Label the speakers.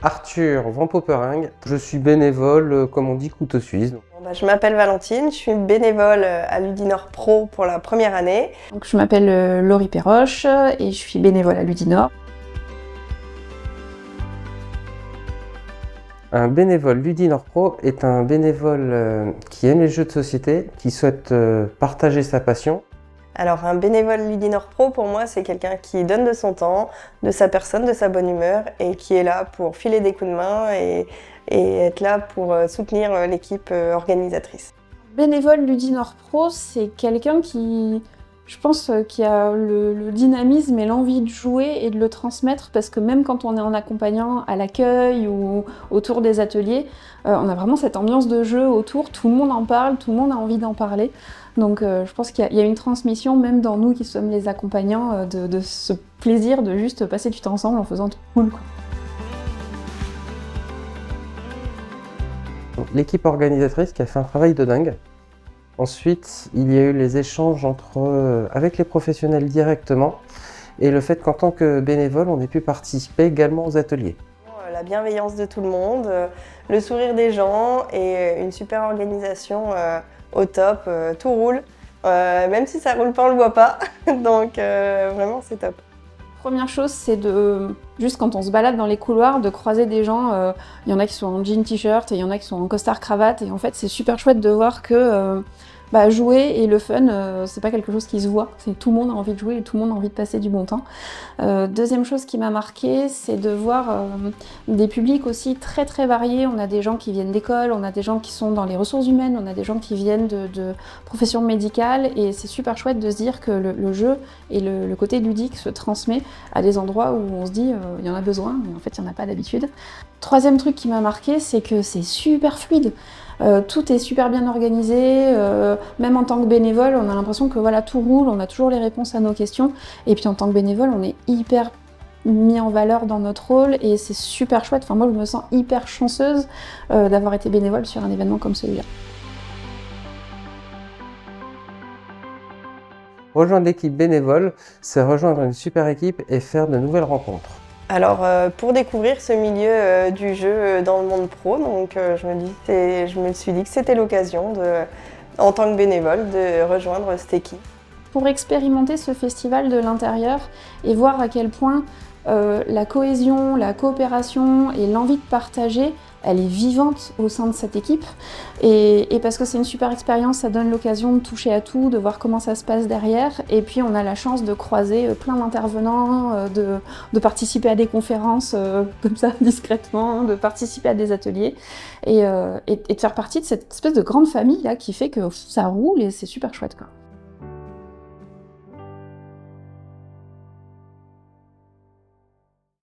Speaker 1: Arthur Van Poperingue, je suis bénévole, comme on dit, couteau suisse.
Speaker 2: Je m'appelle Valentine, je suis bénévole à l'Udinor Pro pour la première année.
Speaker 3: Donc, je m'appelle Laurie Perroche et je suis bénévole à l'Udinor.
Speaker 1: Un bénévole Ludinor Pro est un bénévole qui aime les jeux de société, qui souhaite partager sa passion.
Speaker 2: Alors un bénévole Ludinor Pro pour moi c'est quelqu'un qui donne de son temps, de sa personne, de sa bonne humeur et qui est là pour filer des coups de main et être là pour soutenir l'équipe organisatrice.
Speaker 3: Bénévole Ludinor Pro, c'est quelqu'un qui, je pense, qui a le dynamisme et l'envie de jouer et de le transmettre, parce que même quand on est en accompagnant à l'accueil ou autour des ateliers, on a vraiment cette ambiance de jeu autour, tout le monde en parle, tout le monde a envie d'en parler. Donc je pense qu'il y a une transmission, même dans nous qui sommes les accompagnants, de ce plaisir de juste passer du temps ensemble en faisant tout cool, quoi.
Speaker 1: L'équipe organisatrice qui a fait un travail de dingue. Ensuite, il y a eu les échanges avec les professionnels directement et le fait qu'en tant que bénévole, on ait pu participer également aux ateliers.
Speaker 2: La bienveillance de tout le monde, le sourire des gens et une super organisation au top, tout roule. Même si ça roule pas, on le voit pas, donc vraiment c'est top.
Speaker 3: Première chose, c'est juste quand on se balade dans les couloirs, de croiser des gens. Il y en a qui sont en jean t-shirt et il y en a qui sont en costard cravate. Et en fait, c'est super chouette de voir que jouer et le fun, c'est pas quelque chose qui se voit. Tout le monde a envie de jouer et tout le monde a envie de passer du bon temps. Deuxième chose qui m'a marquée, c'est de voir des publics aussi très très variés. On a des gens qui viennent d'école, on a des gens qui sont dans les ressources humaines, on a des gens qui viennent de professions médicales. Et c'est super chouette de se dire que le jeu et le côté ludique se transmet à des endroits où on se dit il y en a besoin, mais en fait il n'y en a pas d'habitude. Troisième truc qui m'a marqué, c'est que c'est super fluide. Tout est super bien organisé, même en tant que bénévole, on a l'impression que voilà, tout roule, on a toujours les réponses à nos questions. Et puis en tant que bénévole, on est hyper mis en valeur dans notre rôle et c'est super chouette. Enfin, moi, je me sens hyper chanceuse d'avoir été bénévole sur un événement comme celui-là.
Speaker 1: Rejoindre l'équipe bénévole, c'est rejoindre une super équipe et faire de nouvelles rencontres.
Speaker 2: Alors pour découvrir ce milieu du jeu dans le monde pro, donc je me suis dit que c'était l'occasion, en tant que bénévole, de rejoindre cette équipe.
Speaker 3: Pour expérimenter ce festival de l'intérieur et voir à quel point la cohésion, la coopération et l'envie de partager, elle est vivante au sein de cette équipe. Et parce que c'est une super expérience, ça donne l'occasion de toucher à tout, de voir comment ça se passe derrière. Et puis on a la chance de croiser plein d'intervenants, de participer à des conférences comme ça, discrètement, de participer à des ateliers et de faire partie de cette espèce de grande famille là qui fait que ça roule et c'est super chouette, quoi.